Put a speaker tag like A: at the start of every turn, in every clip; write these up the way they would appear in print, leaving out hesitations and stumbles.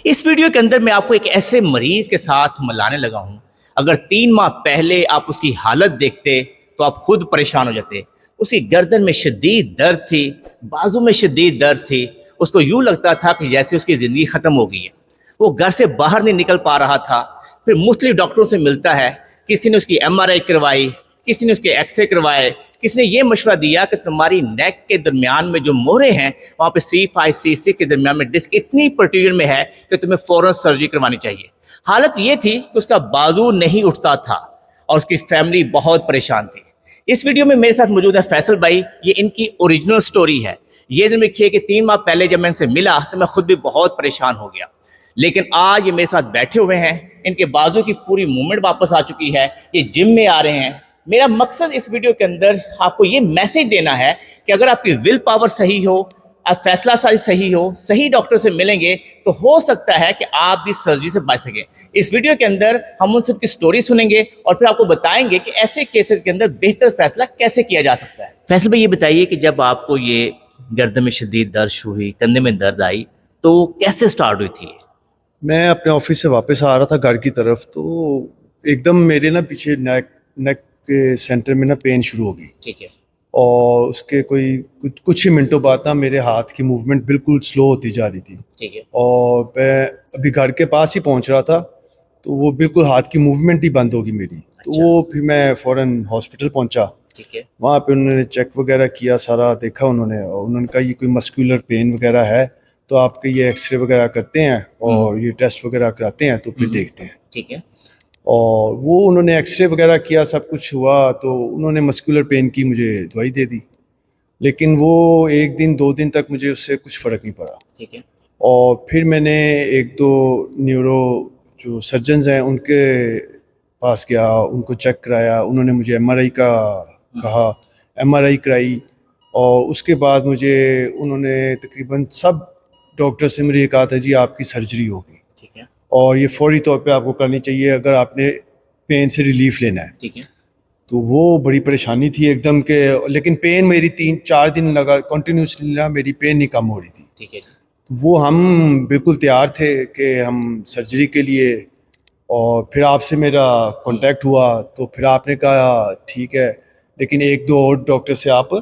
A: इस वीडियो के अंदर मैं आपको एक ऐसे मरीज के साथ मिलाने लगा हूं, अगर 3 माह पहले आप उसकी हालत देखते तो आप खुद परेशान हो जाते। उसकी गर्दन में शदीद दर्द थी, बाजू में शदीद दर्द थी। उसको यूं लगता था कि जैसे उसकी ज़िंदगी ख़त्म हो गई है। वो घर से बाहर नहीं निकल पा रहा था। फिर मुख्तलिफ डॉक्टरों से मिलता है, किसी ने उसकी MRI करवाई, किसी ने उसके एक्सरे करवाए, किसी ने ये मशवरा दिया कि तुम्हारी नेक के दरमियान में जो मोहरे हैं वहाँ पे C5 C6 के दरमियान में डिस्क इतनी प्रोट्रूजन में है कि तुम्हें फ़ौरन सर्जरी करवानी चाहिए। हालत ये थी कि उसका बाजू नहीं उठता था और उसकी फैमिली बहुत परेशान थी। इस वीडियो में मेरे साथ मौजूद है फैसल भाई। ये इनकी ओरिजिनल स्टोरी है। ये दिन रखिए कि 3 माह पहले जब मैं इनसे मिला तो मैं खुद भी बहुत परेशान हो गया, लेकिन आज ये मेरे साथ बैठे हुए हैं। इनके बाजू की पूरी मूवमेंट वापस आ चुकी है, ये जिम में आ रहे हैं। मेरा मकसद इस वीडियो के अंदर आपको ये मैसेज देना है कि अगर आपकी विल पावर सही हो, आप फैसला साजी सही हो, सही डॉक्टर से मिलेंगे तो हो सकता है कि आप भी सर्जरी से बच सकें। इस वीडियो के अंदर हम उन सबकी स्टोरी सुनेंगे और फिर आपको बताएंगे कि ऐसे केसेस के अंदर बेहतर फैसला कैसे किया जा सकता है। फैसल भाई, ये बताइए कि जब आपको ये गर्दन में शदीद दर्द हुई, कंधे में दर्द आई, तो कैसे स्टार्ट हुई थी?
B: मैं अपने ऑफिस से वापस आ रहा था घर की तरफ, तो एकदम मेरे ना पीछे नेक के सेंटर में ना पेन शुरू हो गई।
A: ठीक है।
B: और उसके कुछ ही मिनटों बाद ना मेरे हाथ की मूवमेंट बिल्कुल स्लो होती जा रही थी।
A: ठीक है।
B: और मैं अभी घर के पास ही पहुंच रहा था तो वो बिल्कुल हाथ की मूवमेंट ही बंद होगी मेरी। तो वो फिर मैं फ़ौरन हॉस्पिटल पहुंचा।
A: ठीक है।
B: वहाँ पे उन्होंने चेक वगैरह किया, सारा देखा उन्होंने, और उन्होंने कहा ये कोई मस्कुलर पेन वगैरह है तो आपके ये एक्सरे वगैरह करते हैं और ये टेस्ट वगैरह कराते हैं तो फिर देखते हैं।
A: ठीक है।
B: और वो उन्होंने एक्सरे वगैरह किया, सब कुछ हुआ, तो उन्होंने मस्कुलर पेन की मुझे दवाई दे दी। लेकिन वो 1 दिन 2 दिन तक मुझे उससे कुछ फ़र्क नहीं पड़ा।
A: ठीक है।
B: और फिर मैंने 1-2 न्यूरो जो सर्जन्स हैं उनके पास गया, उनको चेक कराया। उन्होंने मुझे MRI का कहा, MRI कराई। और उसके बाद मुझे उन्होंने तकरीबन सब डॉक्टर से मुझे कहा था जी आपकी सर्जरी होगी।
A: ठीक है।
B: और ये फौरी तौर पे आपको करनी चाहिए अगर आपने पेन से रिलीफ लेना है।
A: ठीक है।
B: तो वो बड़ी परेशानी थी एकदम के, लेकिन पेन मेरी 3-4 दिन लगा कंटिन्यूसली ना, मेरी पेन नहीं कम हो रही थी।
A: ठीक है।
B: वो हम बिल्कुल तैयार थे कि हम सर्जरी के लिए, और फिर आपसे मेरा कांटेक्ट हुआ तो फिर आपने कहा ठीक है, लेकिन 1-2 और डॉक्टर से आप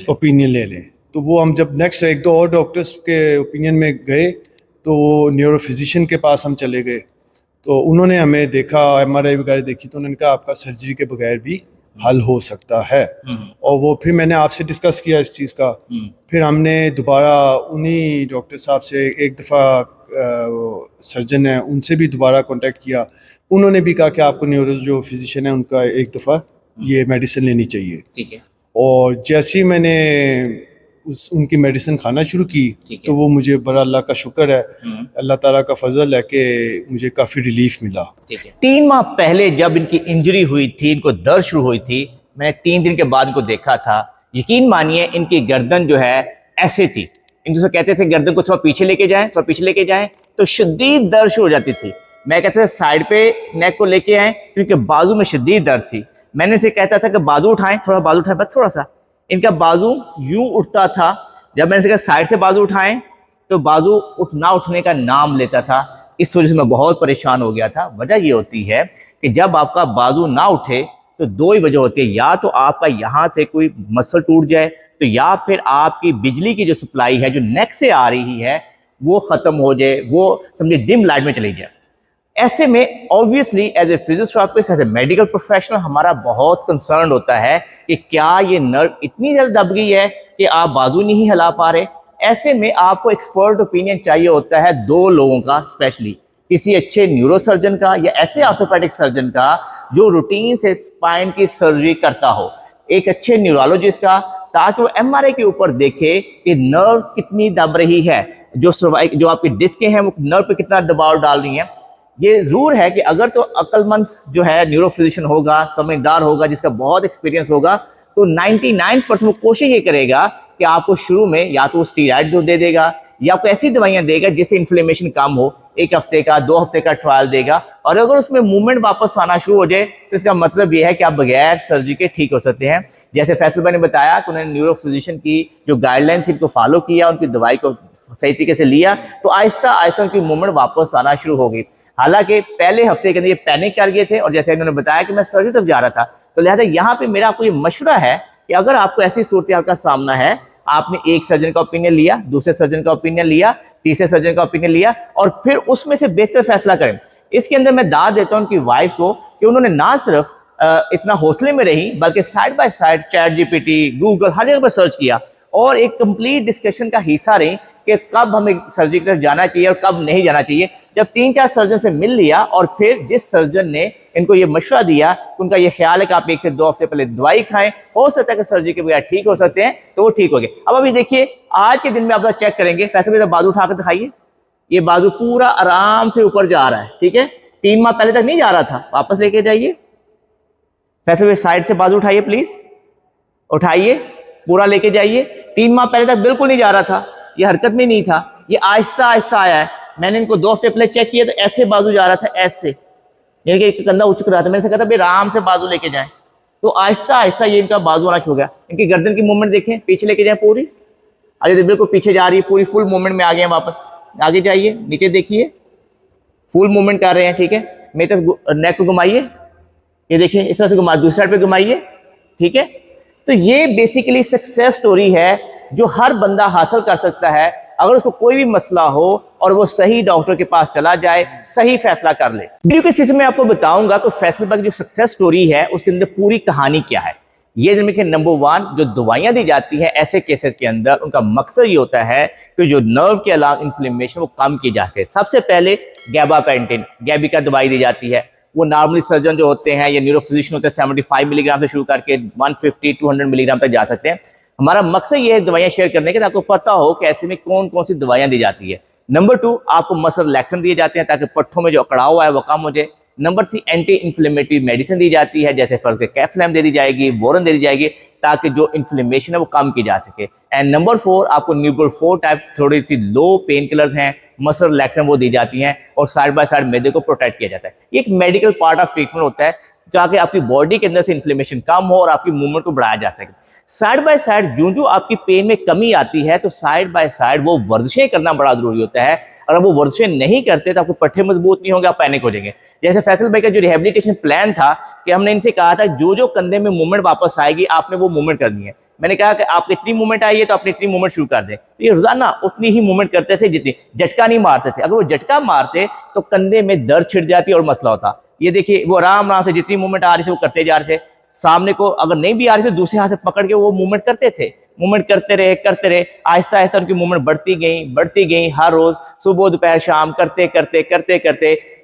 B: ओपिनियन ले लें। तो वो हम जब नेक्स्ट 1-2 और डॉक्टर्स के ओपिनियन में गए तो न्यूरो फिजिशियन के पास हम चले गए। तो उन्होंने हमें देखा, MRI वगैरह देखी, तो उन्होंने कहा आपका सर्जरी के बगैर भी हल हो सकता है। और वो फिर मैंने आपसे डिस्कस किया इस चीज़ का। फिर हमने दोबारा उन्हीं डॉक्टर साहब से एक दफ़ा सर्जन है उनसे भी दोबारा कांटेक्ट किया। उन्होंने भी कहा कि आपको न्यूरो जो फिजिशियन है उनका एक दफ़ा ये मेडिसिन लेनी चाहिए।
A: ठीक है।
B: और जैसे ही मैंने उनकी मेडिसिन खाना शुरू की तो वो मुझे बड़ा, अल्लाह का शुक्र है, अल्लाह ताला का फजल है कि मुझे काफ़ी रिलीफ मिला।
A: 3 माह पहले जब इनकी इंजरी हुई थी, इनको दर्द शुरू हुई थी, मैंने 3 दिन के बाद इनको देखा था। यकीन मानिए इनकी गर्दन जो है ऐसे थी, इनको कहते थे गर्दन को थोड़ा पीछे लेके जाएं, थोड़ा पीछे लेके जाएं तो शदीद दर्द शुरू हो जाती थी। मैं कहता था साइड पे नेक को लेके आए क्योंकि बाजू में शदीद दर्द थी। मैंने इसे कहता था कि बाजू उठाएं, थोड़ा बाजू उठाएं, बस थोड़ा सा। इनका बाजू यूं उठता था। जब मैंने कहा साइड से बाजू उठाएं तो बाजू उठने का नाम लेता था। इस वजह से मैं बहुत परेशान हो गया था। वजह ये होती है कि जब आपका बाजू ना उठे तो 2 ही वजह होती है, या तो आपका यहाँ से कोई मसल टूट जाए, तो या फिर आपकी बिजली की जो सप्लाई है जो नेक से आ रही है वो ख़त्म हो जाए, वो समझे डिम लाइट में चली जाए। ऐसे में obviously as a physiotherapist, as a medical professional हमारा बहुत कंसर्न होता है कि क्या ये नर्व इतनी ज़्यादा दब गई है कि आप बाजू नहीं हिला पा रहे। ऐसे में आपको एक्सपर्ट ओपिनियन चाहिए होता है 2 लोगों का, स्पेशली किसी अच्छे न्यूरो सर्जन का या ऐसे ऑर्थोपेडिक सर्जन का जो रूटीन से स्पाइन की सर्जरी करता हो, एक अच्छे न्यूरोलॉजिस्ट का, ताकि वो MRI के ऊपर देखे कि नर्व कितनी दब रही है, जो आपकी डिस्कें हैं वो नर्व पे कितना दबाव डाल रही हैं। ये जरूर है कि अगर तो अक्लमंद जो है न्यूरो फिजिशियन होगा, समझदार होगा, जिसका बहुत एक्सपीरियंस होगा, तो 99% वो कोशिश ये करेगा कि आपको शुरू में या तो स्टीरॉइड दे देगा या आपको ऐसी दवाइयां देगा जिससे इन्फ्लेमेशन कम हो, 1 हफ्ते का 2 हफ्ते का ट्रायल देगा, और अगर उसमें मूवमेंट वापस आना शुरू हो जाए तो इसका मतलब ये है कि आप बगैर सर्जरी के ठीक हो सकते हैं। जैसे फैसल भाई ने बताया कि उन्होंने न्यूरो फिजिशियन की जो गाइडलाइन थी उनको फॉलो किया, उनकी दवाई को सही तरीके से लिया, तो आहिस्ता आहिस्ता उनकी मूवमेंट वापस आना शुरू हो गई। हालांकि पहले हफ्ते के अंदर ये पैनिक कर गए थे, और जैसे इन्होंने बताया कि मैं सर्जरी तरफ जा रहा था, तो लिहाजा यहाँ पे मेरा आपको ये मशवरा है कि अगर आपको ऐसी सूरत हाल का सामना है, आपने एक सर्जन का ओपिनियन लिया, दूसरे सर्जन का ओपिनियन लिया, तीसरे सर्जन का ओपिनियन लिया, और फिर उसमें से बेहतर फैसला करें। इसके अंदर मैं दाद देता हूं उनकी वाइफ को कि उन्होंने ना सिर्फ इतना हौसले में रही, बल्कि side by side ChatGPT, Google, हर जगह पर सर्च किया, और एक कंप्लीट डिस्कशन का हिस्सा रही कि कब हमें सर्जरी की तरफ जाना चाहिए और कब नहीं जाना चाहिए। जब 3-4 सर्जन से मिल लिया, और फिर जिस सर्जन ने इनको ये मशवरा दिया, उनका ये ख्याल है कि आप 1 से 2 हफ्ते पहले दवाई खाएं, हो सकता है कि सर्जरी के बगैर ठीक हो सकते हैं, तो वो ठीक हो गए। अब अभी देखिए आज के दिन में आप चेक करेंगे, फैसल भाई बाजू उठा कर दिखाइए, ये बाजू पूरा आराम से ऊपर जा रहा है, ठीक है। 3 माह पहले तक नहीं जा रहा था, वापस लेके जाइए। फैसल भाई साइड से बाजू उठाइए प्लीज, उठाइए, पूरा लेके जाइए। 3 माह पहले तक बिल्कुल नहीं जा रहा था, ये हरकत में नहीं था, ये आहिस्ता आहिस्ता आया है। मैंने इनको 2 हफ्ते पहले चेक किया तो ऐसे बाजू जा रहा था, ऐसे, यानी कि कंधा उचक रहा था। मैंने कहा था भाई आराम से बाजू लेके जाएं, तो आहिस्ता आहिस्ता ये इनका बाजू आना शुरू हो गया। इनकी गर्दन की मूवमेंट देखें, पीछे लेके जाएं पूरी, आगे बिल्कुल पीछे जा रही है, पूरी फुल मूवमेंट में आ गए हैं वापस। आगे जाइए, नीचे देखिए, फुल मूवमेंट कर रहे हैं, ठीक है। मेरी तरफ नेक को घुमाइए, ये देखिए इस तरह से घुमा, दूसरी साइड पे घुमाइए, ठीक है। तो ये बेसिकली सक्सेस स्टोरी है जो हर बंदा हासिल कर सकता है अगर उसको कोई भी मसला हो और वो सही डॉक्टर के पास चला जाए, सही फैसला कर ले। वीडियो के सिलसिले में आपको बताऊंगा कि फैसल भाई की जो सक्सेस स्टोरी है उसके अंदर पूरी कहानी क्या है। ये देखिए, नंबर 1, जो दवाइयां दी जाती है ऐसे केसेस के अंदर, उनका मकसद ये होता है कि जो नर्व के अलावा इन्फ्लेमेशन वो कम की जा सके। सबसे पहले गैबापेंटिन, गैबिका दवाई दी जाती है। वो नॉर्मली सर्जन जो होते हैं या न्यूरो फिजिशियन होते हैं 75 मिलीग्राम से शुरू करके 150-200 मिलीग्राम तक जा सकते हैं। हमारा मकसद ये है दवाइयां शेयर करने के, ताकि आपको पता हो कि ऐसे में कौन कौन सी दवाइयां दी जाती है। नंबर 2, आपको मसल रिलैक्सेंट दिए जाते हैं ताकि पट्ठों में जो अकड़ाव है वो कम हो जाए। नंबर 3, एंटी इन्फ्लेमेटरी मेडिसिन दी जाती है, जैसे फर्ज के कैफ्लैम दे दी जाएगी, वोरन दे दी जाएगी, ताकि जो इन्फ्लेमेशन है वो कम की जा सके। एंड नंबर 4, आपको न्यूबल 4 टाइप थोड़ी सी लो पेन किलर्स हैं, मसल रिलैक्सेंट वो दी जाती हैं, और साइड बाय साइड मैदे को प्रोटेक्ट किया जाता है। ये एक मेडिकल पार्ट ऑफ ट्रीटमेंट होता है ताकि आपकी बॉडी के अंदर से इन्फ्लेमेशन कम हो और आपकी मूवमेंट को बढ़ाया जा सके। साइड बाय साइड जो आपकी पेन में कमी आती है, तो साइड बाय साइड वो वर्जिशें करना बड़ा जरूरी होता है। अगर वो वर्जिशें नहीं करते तो आपको पट्टे मजबूत नहीं होंगे, आप पैनिक हो जाएंगे। जैसे फैसल भाई का जो रिहेबिलिटेशन प्लान था कि हमने इनसे कहा था जो कंधे में मूवमेंट वापस आएगी आपने वो मूवमेंट करनी है। मैंने कहा कि आप इतनी मूवमेंट आई है तो आपने इतनी मूवमेंट शुरू कर दें। तो ये रोजाना उतनी ही मूवमेंट करते थे जितनी, झटका नहीं मारते थे। अगर वो झटका मारते तो कंधे में दर्द छिड़ जाती और मसला होता। ये देखिए, वो आराम आराम से जितनी मूवमेंट आ रही थी वो करते जा रहे थे। सामने को अगर नहीं भी आ रही थी दूसरे हाथ से पकड़ के वो मूवमेंट करते थे, मूवमेंट करते रहे। आहिस्ता आहिस्ता उनकी मूवमेंट बढ़ती गई। हर रोज सुबह दोपहर शाम करते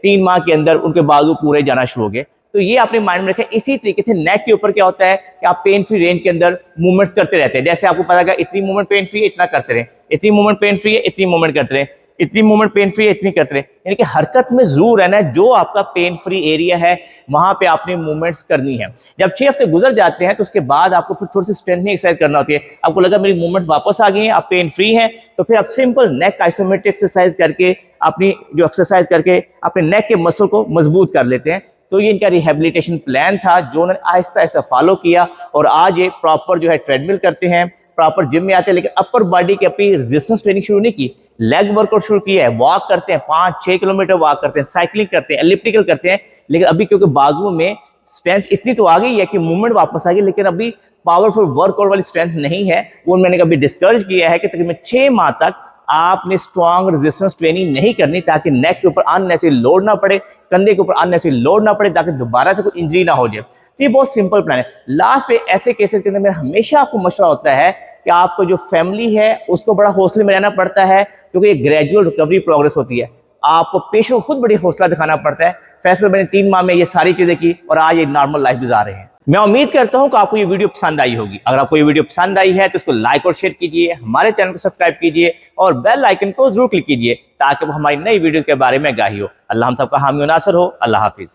A: 3 माह के अंदर उनके बाजू पूरे जाना शुरू हो गए। तो ये अपने माइंड में रखें। इसी तरीके से नेक के ऊपर क्या होता है कि आप पेन फ्री रेंज के अंदर मूवमेंट्स करते रहते हैं। जैसे आपको पता है इतनी मूवमेंट पेन फ्री है, इतना करते रहे, इतनी मूवमेंट पेन फ्री है, इतनी मूवमेंट करते रहे, इतनी मूवमेंट पेन फ्री है, इतनी करते रहे। यानी कि हरकत में जरूर रहना है। जो आपका पेन फ्री एरिया है वहां पे आपने मूवमेंट्स करनी है। जब 6 हफ्ते गुजर जाते हैं तो उसके बाद आपको फिर थोड़ी सी स्ट्रेंथनिंग एक्सरसाइज करना होती है। आपको लगा मेरी मूवमेंट वापस आ गई है, आप पेन फ्री हैं, तो फिर आप सिंपल नेक आइसोमेट्रिक एक्सरसाइज करके अपनी जो एक्सरसाइज करके अपने नेक के मसल को मजबूत कर लेते हैं। तो ये इनका रिहेबिलिटेशन प्लान था जो उन्होंने आहिस्ता आहिस्ता फॉलो किया, और आज ये प्रॉपर जो है ट्रेडमिल करते हैं, प्रॉपर जिम में आते हैं। लेकिन अपर बॉडी की अपनी रेजिस्टेंस ट्रेनिंग शुरू नहीं की, लेग वर्कआउट शुरू किया है। वॉक करते हैं, 5-6 किलोमीटर वॉक करते हैं, साइकिलिंग करते हैं, एलिप्टिकल करते हैं। लेकिन अभी क्योंकि बाजुओं में स्ट्रेंथ इतनी तो आ गई है कि मूवमेंट वापस आ गई, लेकिन अभी पावरफुल वर्कआउट वाली स्ट्रेंथ नहीं है। वो मैंने कभी डिस्करेज किया है कि तकरीबन 6 माह तक आपने स्ट्रॉन्ग रेजिस्टेंस ट्रेनिंग नहीं करनी, ताकि नेक के ऊपर अननेसेसरी लोड ना पड़े, कंधे के ऊपर अननेसेसरी लोड ना पड़े, ताकि दोबारा से कोई इंजरी ना हो जाए। तो ये बहुत सिंपल प्लान है। लास्ट पे ऐसे केसेस के अंदर मेरा हमेशा आपको मशवरा होता है कि आपको जो फैमिली है उसको बड़ा हौसले में रहना पड़ता है, क्योंकि ये ग्रेजुअल रिकवरी प्रोग्रेस होती है। आपको पेशेंट को खुद बड़ी हौसला दिखाना पड़ता है। फैसल मैंने 3 माह में ये सारी चीजें की और आज ये नॉर्मल लाइफ गुजार रहे हैं। मैं उम्मीद करता हूं कि आपको ये वीडियो पसंद आई होगी। अगर आपको ये वीडियो पसंद आई है तो इसको लाइक और शेयर कीजिए, हमारे चैनल को सब्सक्राइब कीजिए और बेल आइकन को जरूर क्लिक कीजिए, ताकि हमारी नई वीडियो के बारे में आगाही हो। अल्लाह हम सबका हामी और नासर हो। अल्लाह हाफिज।